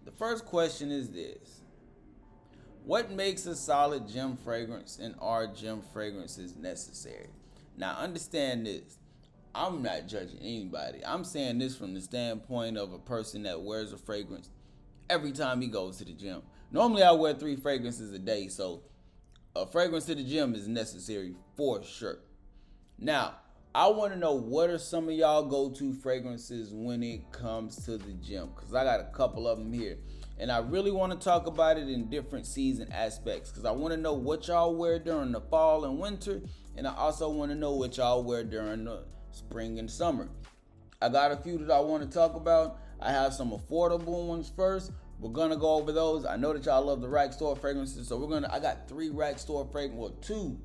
The first question is this: what makes a solid gym fragrance, and are gym fragrances necessary? Now, understand this. I'm not judging anybody. I'm saying this from the standpoint of a person that wears a fragrance every time he goes to the gym. Normally, I wear 3 fragrances a day, so a fragrance to the gym is necessary for sure. Now, I want to know, what are some of y'all go-to fragrances when it comes to the gym? Because I got a couple of them here. And I really want to talk about it in different season aspects, because I want to know what y'all wear during the fall and winter. And I also want to know what y'all wear during the spring and summer. I got a few that I want to talk about. I have some affordable ones first. We're going to go over those. I know that y'all love the rack store fragrances. So I got 3 rack store fragrances. Well, 2.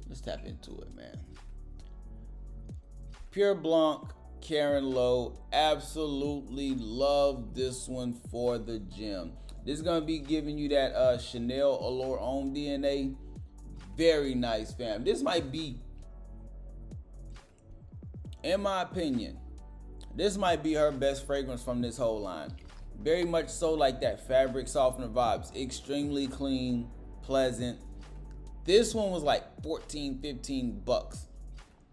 Let's tap into it, man. Pure Blanc, Karen Lowe. Absolutely love this one for the gym. This is going to be giving you that Chanel Allure Homme DNA. Very nice, fam. This might be, in my opinion, this might be her best fragrance from this whole line. Very much so like that fabric softener vibes. Extremely clean, pleasant. This one was like 14, 15 bucks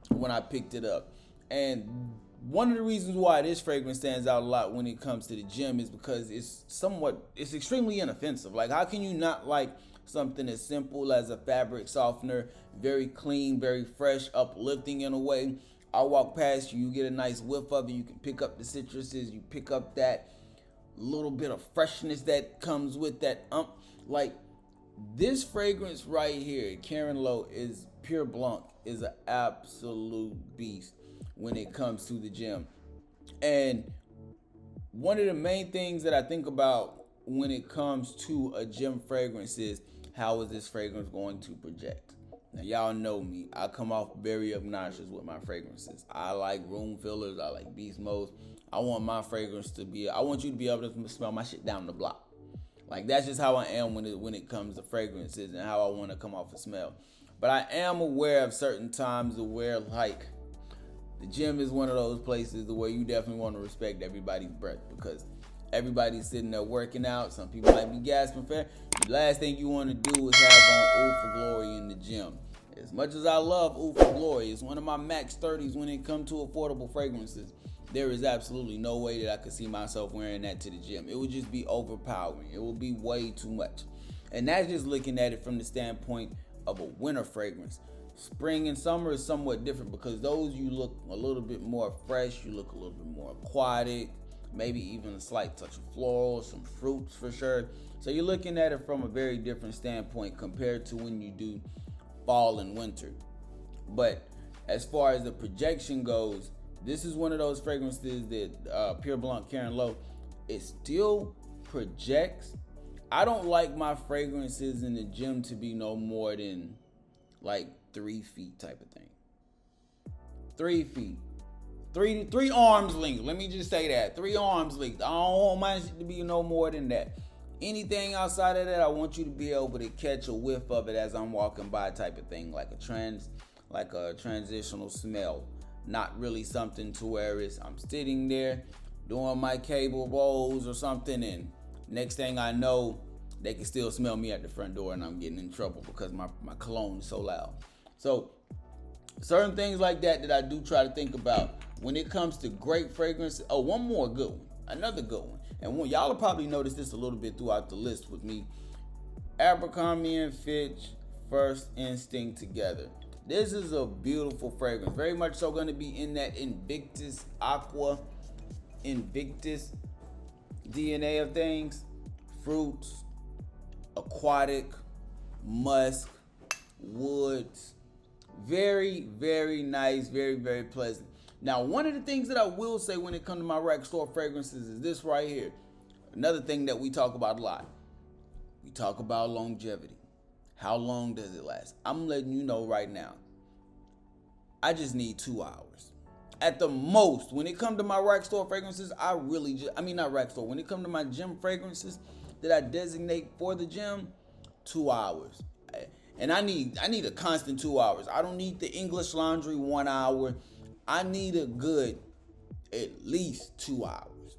when I picked it up. And one of the reasons why this fragrance stands out a lot when it comes to the gym is because it's extremely inoffensive. Like, how can you not like something as simple as a fabric softener? Very clean, very fresh, uplifting in a way. I walk past you, you get a nice whiff of it. You can pick up the citruses, you pick up that little bit of freshness that comes with that like this fragrance right here, Karen Lowe, is Pure Blanc, is an absolute beast when it comes to the gym. And one of the main things that I think about when it comes to a gym fragrance is, how is this fragrance going to project? Now, y'all know me. I come off very obnoxious with my fragrances. I like room fillers. I like beast modes. I want my fragrance to be, I want you to be able to smell my shit down the block. Like, that's just how I am when it comes to fragrances and how I want to come off a smell. But I am aware of certain times where, like, the gym is one of those places where you definitely want to respect everybody's breath, because everybody's sitting there working out. Some people might be gasping for air. The last thing you want to do is have on Oud for Glory in the gym. As much as I love Oud for Glory, it's one of my max 30s when it comes to affordable fragrances. There is absolutely no way that I could see myself wearing that to the gym. It would just be overpowering. It would be way too much. And that's just looking at it from the standpoint of a winter fragrance. Spring and summer is somewhat different, because those you look a little bit more fresh, you look a little bit more aquatic, maybe even a slight touch of floral, some fruits for sure. So you're looking at it from a very different standpoint compared to when you do fall and winter. But as far as the projection goes, this is one of those fragrances that Pure Blanc Karen Lowe, it still projects. I don't like my fragrances in the gym to be no more than like 3 feet type of thing. 3 feet. Three arms length. Let me just say that. 3 arms length. I don't want mine to be no more than that. Anything outside of that, I want you to be able to catch a whiff of it as I'm walking by type of thing. Like a transitional smell. Not really something to where I'm sitting there doing my cable rolls or something, and next thing I know, they can still smell me at the front door and I'm getting in trouble because my cologne is so loud. So certain things like that I do try to think about when it comes to great fragrance. Oh, one more good one. Another good one. And y'all will probably notice this a little bit throughout the list with me. Abercrombie & Fitch First Instinct Together. This is a beautiful fragrance. Very much so going to be in that Invictus DNA of things. Fruits, aquatic, musk, woods. Very, very nice. Very, very pleasant. Now, one of the things that I will say when it comes to my rack store fragrances is this right here. Another thing that we talk about a lot. We talk about longevity. How long does it last? I'm letting you know right now. I just need 2 hours. At the most, when it comes to my rack store fragrances, not rack store. When it comes to my gym fragrances that I designate for the gym, 2 hours. And I need a constant 2 hours. I don't need the English Laundry 1 hour. I need a good at least 2 hours.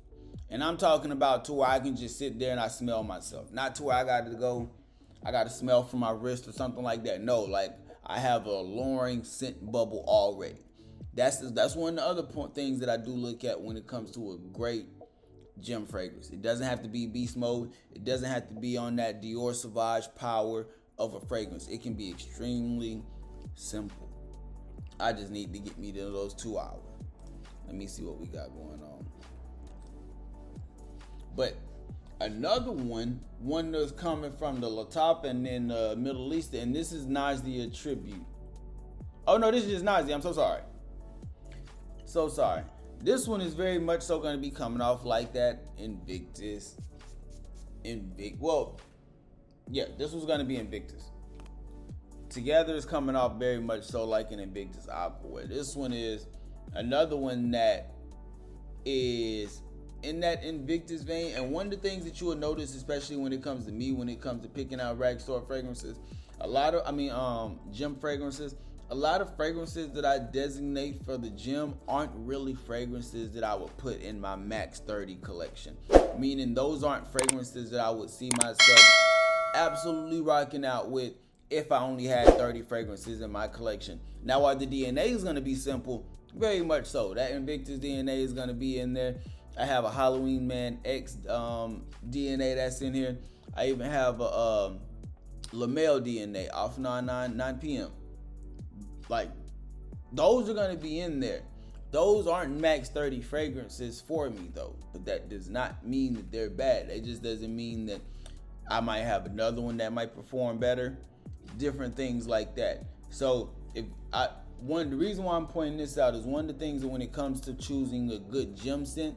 And I'm talking about to where I can just sit there and I smell myself. Not to where I got to smell from my wrist or something like that. No, like I have a alluring scent bubble already. That's one of the other things that I do look at when it comes to a great gym fragrance. It doesn't have to be beast mode. It doesn't have to be on that Dior Sauvage power of a fragrance. It can be extremely simple. I just need to get me to those 2 hours. Let me see what we got going on. But another one that's coming from the Lataf and then Middle East, and this is Nazia Tribute. Oh no, this is just Nazia. I'm so sorry. So sorry. This one is very much so going to be coming off like that Invictus. Well, yeah, this was going to be Invictus. Together is coming off very much so like an Invictus Aqua. This one is another one that is in that Invictus vein. And one of the things that you will notice, especially when it comes to me, when it comes to picking out rag store fragrances, gym fragrances, a lot of fragrances that I designate for the gym aren't really fragrances that I would put in my Max 30 collection. Meaning those aren't fragrances that I would see myself absolutely rocking out with if I only had 30 fragrances in my collection. Now, while the DNA is going to be simple, very much so. That Invictus DNA is going to be in there. I have a Halloween Man X DNA that's in here. I even have a Lamel DNA off 9 p.m. Like, those are going to be in there. Those aren't Max 30 fragrances for me, though. But that does not mean that they're bad. It just doesn't mean that I might have another one that might perform better. Different things like that. So, the reason why I'm pointing this out is one of the things that when it comes to choosing a good gym scent,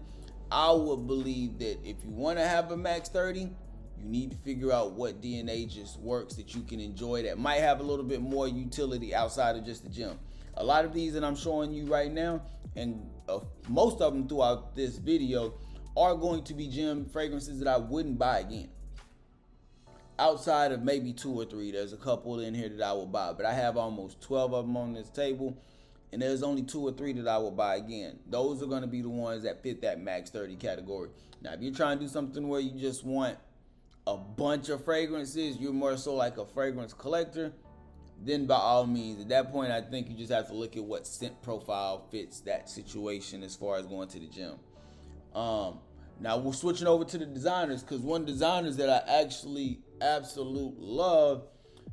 I would believe that if you want to have a Max 30, you need to figure out what DNA just works that you can enjoy that might have a little bit more utility outside of just the gym. A lot of these that I'm showing you right now, and most of them throughout this video, are going to be gym fragrances that I wouldn't buy again. Outside of maybe 2 or 3, there's a couple in here that I will buy, but I have almost 12 of them on this table, and there's only 2 or 3 that I will buy again. Those are going to be the ones that fit that Max 30 category. Now, if you're trying to do something where you just want a bunch of fragrances, you're more so like a fragrance collector, then by all means, at that point, I think you just have to look at what scent profile fits that situation as far as going to the gym. Now we're switching over to the designers, because one of the designers that I actually absolute love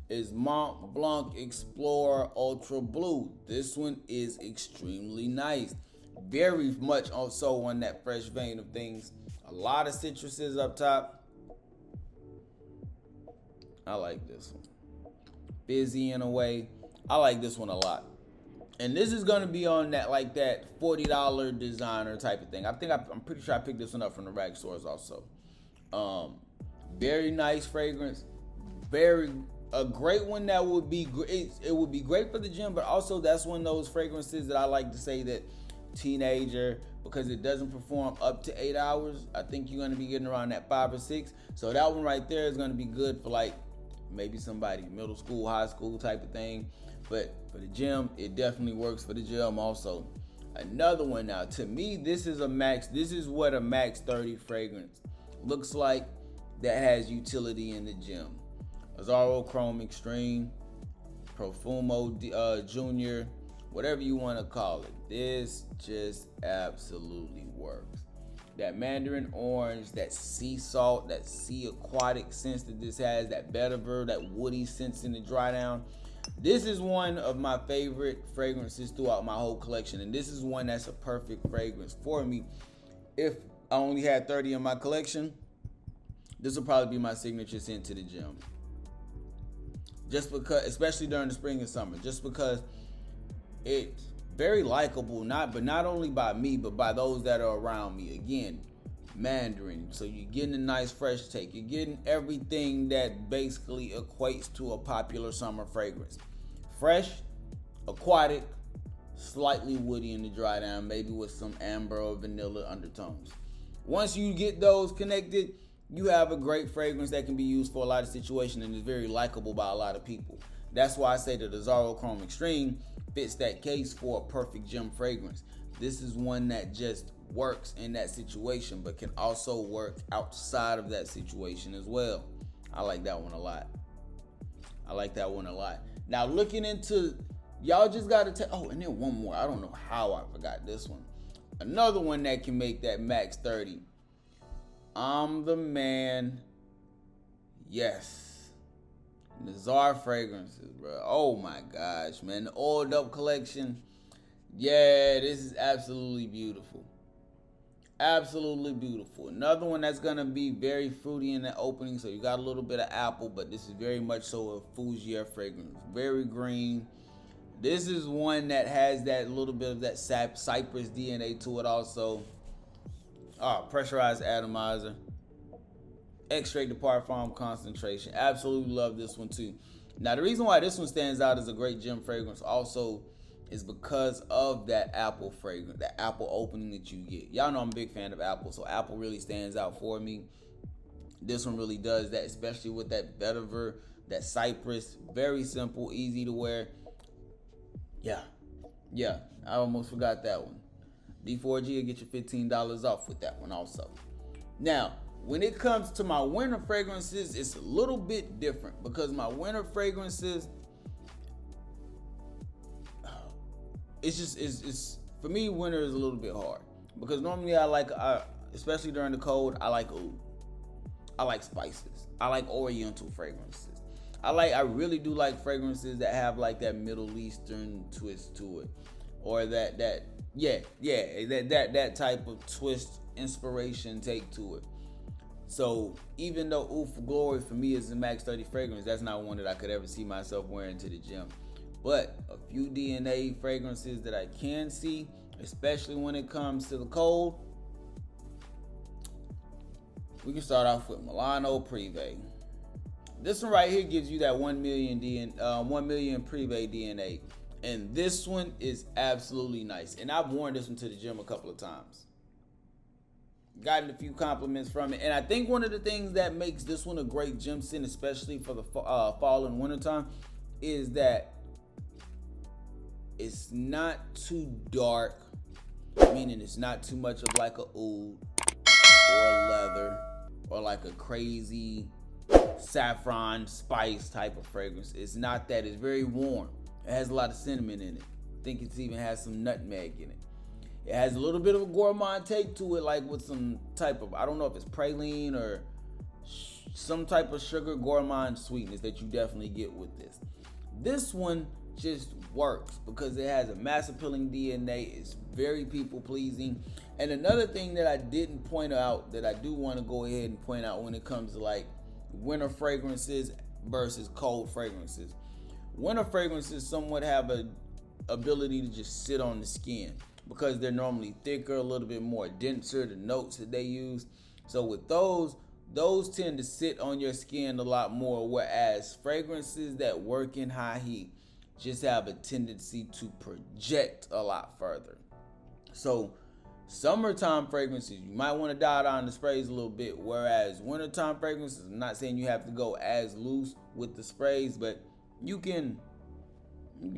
is Mont Blanc Explorer Ultra Blue. This one is extremely nice. Very much also on that fresh vein of things. A lot of citruses up top. I like this one. Busy in a way. I like this one a lot. And this is going to be on that like that $40 designer type of thing. I'm pretty sure I picked this one up from the rag stores also. Very nice fragrance. A great one that would be great. It would be great for the gym, but also that's one of those fragrances that I like to say that teenager, because it doesn't perform up to 8 hours. I think you're going to be getting around that 5 or 6. So that one right there is going to be good for like maybe somebody middle school, high school type of thing. But for the gym, it definitely works for the gym also. Another one now, to me, this is what a Max 30 fragrance looks like that has utility in the gym. Azzaro Chrome Extreme, Profumo Junior, whatever you want to call it. This just absolutely works. That mandarin orange, that sea salt, that sea aquatic sense that this has, that vetiver, that woody sense in the dry down. This is one of my favorite fragrances throughout my whole collection, and this is one that's a perfect fragrance for me. If I only had 30 in my collection, this will probably be my signature scent to the gym. Just because, especially during the spring and summer, just because it's very likable, not only by me, but by those that are around me. Again, mandarin, so you're getting a nice fresh take. You're getting everything that basically equates to a popular summer fragrance. Fresh, aquatic, slightly woody in the dry down, maybe with some amber or vanilla undertones. Once you get those connected, you have a great fragrance that can be used for a lot of situations and is very likable by a lot of people. That's why I say that the Azzaro Chrome Extreme fits that case for a perfect gym fragrance. This is one that just works in that situation, but can also work outside of that situation as well. I like that one a lot. I like that one a lot. Now looking into, y'all just gotta take, oh, and then one more. I don't know how I forgot this one. Another one that can make that max 30. I'm the man. Yes. Nazar fragrances, bro. Oh my gosh, man. The oiled up collection. Yeah, this is absolutely beautiful. Absolutely beautiful. Another one that's gonna be very fruity in the opening. So you got a little bit of apple, but this is very much so a fougere fragrance. Very green. This is one that has that little bit of that cypress DNA to it also. Pressurized atomizer. Extrait de parfum concentration. Absolutely love this one too. Now the reason why this one stands out as a great gem fragrance also is because of that apple fragrance, that apple opening that you get. Y'all know I'm a big fan of apple, so apple really stands out for me. This one really does that, especially with that vetiver, that cypress. Very simple, easy to wear. Yeah, I almost forgot that one. D4G will get you $15 off with that one also. Now, when it comes to my winter fragrances, it's a little bit different because my winter fragrances, it's for me, winter is a little bit hard because normally especially during the cold, I like oud. I like spices. I like oriental fragrances. I really do like fragrances that have like that Middle Eastern twist to it, or that type of twist, inspiration take to it. So even though Oud for Glory for me is a max 30 fragrance, that's not one that I could ever see myself wearing to the gym. But a few DNA fragrances that I can see, especially when it comes to the cold, we can start off with Milano Privé. This one right here gives you that 1 million Privé DNA. And this one is absolutely nice. And I've worn this one to the gym a couple of times. Gotten a few compliments from it. And I think one of the things that makes this one a great gym scent, especially for the fall and winter time, is that it's not too dark, meaning it's not too much of like a oud or a leather or like a crazy saffron spice type of fragrance. It's not that. It's very warm. It has a lot of cinnamon in it. I think it even has some nutmeg in it. It has a little bit of a gourmand take to it, like with some type of, I don't know if it's praline or some type of sugar gourmand sweetness that you definitely get with this. This one just works because it has a mass appealing DNA. It's very people pleasing. And another thing that I didn't point out that I do want to go ahead and point out when it comes to like winter fragrances versus cold fragrances. Winter fragrances somewhat have a ability to just sit on the skin because they're normally thicker, a little bit more denser, the notes that they use. So with those tend to sit on your skin a lot more, whereas fragrances that work in high heat just have a tendency to project a lot further. So summertime fragrances, you might want to dial down the sprays a little bit, whereas wintertime fragrances, I'm not saying you have to go as loose with the sprays, but you can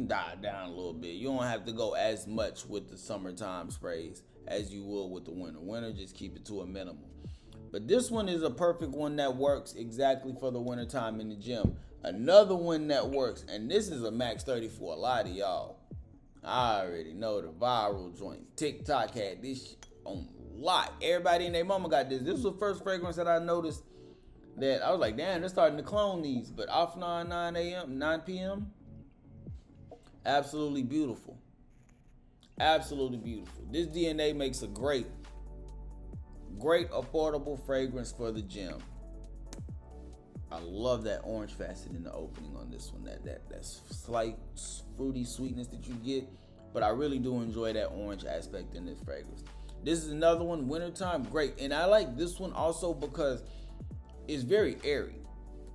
dial it down a little bit. You don't have to go as much with the summertime sprays as you will with the winter. Winter, just keep it to a minimum. But this one is a perfect one that works exactly for the wintertime in the gym. Another one that works, and this is a max 30 for a lot of y'all. I already know the viral joint. TikTok had this shit on lot. Everybody and their mama got this. This was the first fragrance that I noticed that I was like, damn, they're starting to clone these. But Afnan 9 p.m. Absolutely beautiful. Absolutely beautiful. This DNA makes a great affordable fragrance for the gym. I love that orange facet in the opening on this one. That slight fruity sweetness that you get. But I really do enjoy that orange aspect in this fragrance. This is another one, wintertime, great. And I like this one also because it's very airy.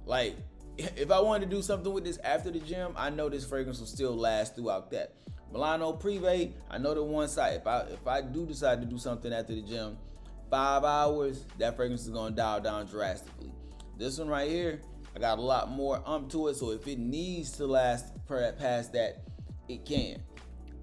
Like, if I wanted to do something with this after the gym, I know this fragrance will still last throughout that. Milano Privé, I know the one side. If I do decide to do something after the gym, 5 hours, that fragrance is gonna dial down drastically. This one right here, I got a lot more to it, so if it needs to last past that, it can.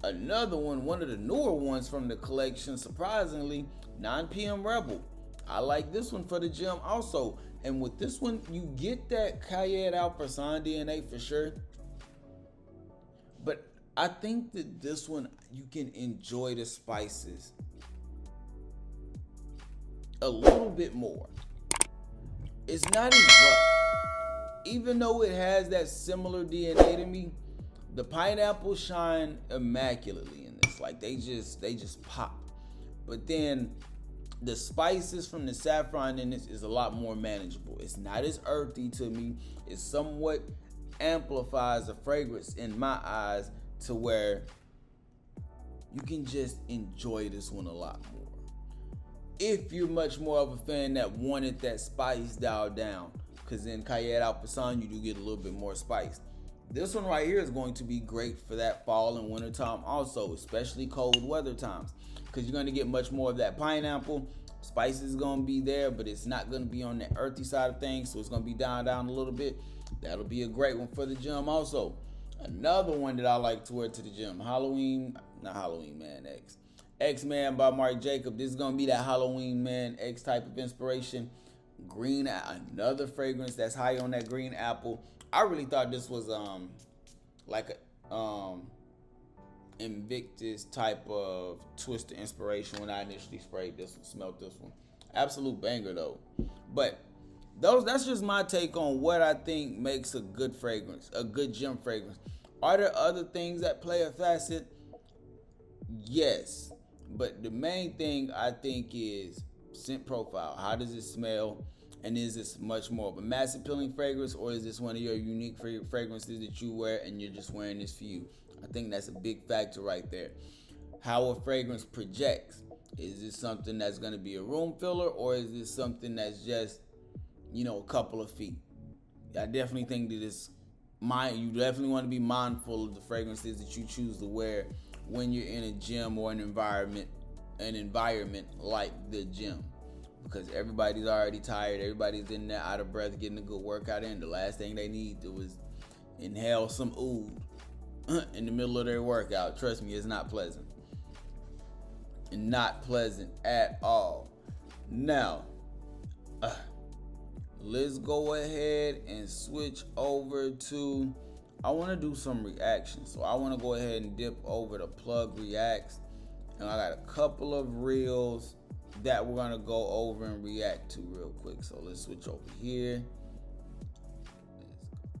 Another one of the newer ones from the collection, surprisingly, 9 p.m. Rebel. I like this one for the gym also. And with this one, you get that Cayenne Al Person DNA for sure. But I think that this one, you can enjoy the spices a little bit more. It's not as rough. Even though it has that similar DNA to me, the pineapple shine immaculately in this. Like they just pop. But then the spices from the saffron in this is a lot more manageable. It's not as earthy to me. It somewhat amplifies the fragrance in my eyes to where you can just enjoy this one a lot more. If you're much more of a fan that wanted that spice dialed down, because in Cayenne Al Person you do get a little bit more spice. This one right here is going to be great for that fall and winter time also, especially cold weather times, because you're going to get much more of that pineapple. Spice is going to be there, but it's not going to be on the earthy side of things, so it's going to be down a little bit. That'll be a great one for the gym also. Another one that I like to wear to the gym, X-Man by Marc Jacob. This is going to be that Halloween Man X type of inspiration. Green, another fragrance that's high on that green apple. I really thought this was like a Invictus type of twister inspiration when I initially sprayed this one, smelled this one. Absolute banger though. But that's just my take on what I think makes a good fragrance, a good gym fragrance. Are there other things that play a facet? Yes. But the main thing I think is scent profile. How does it smell? And is this much more of a mass appealing fragrance, or is this one of your unique fragrances that you wear and you're just wearing this for you? I think that's a big factor right there. How a fragrance projects. Is this something that's going to be a room filler, or is this something that's just, a couple of feet? I definitely think that you definitely want to be mindful of the fragrances that you choose to wear when you're in a gym or an environment like the gym. Because everybody's already tired, everybody's in there out of breath, getting a good workout in. The last thing they need to was inhale some oud in the middle of their workout. Trust me, it's not pleasant. And not pleasant at all. Now, let's go ahead and switch over to, I want to do some reactions. So I want to go ahead and dip over to Plug Reacts. And I got a couple of reels that we're going to go over and react to real quick. So let's switch over here.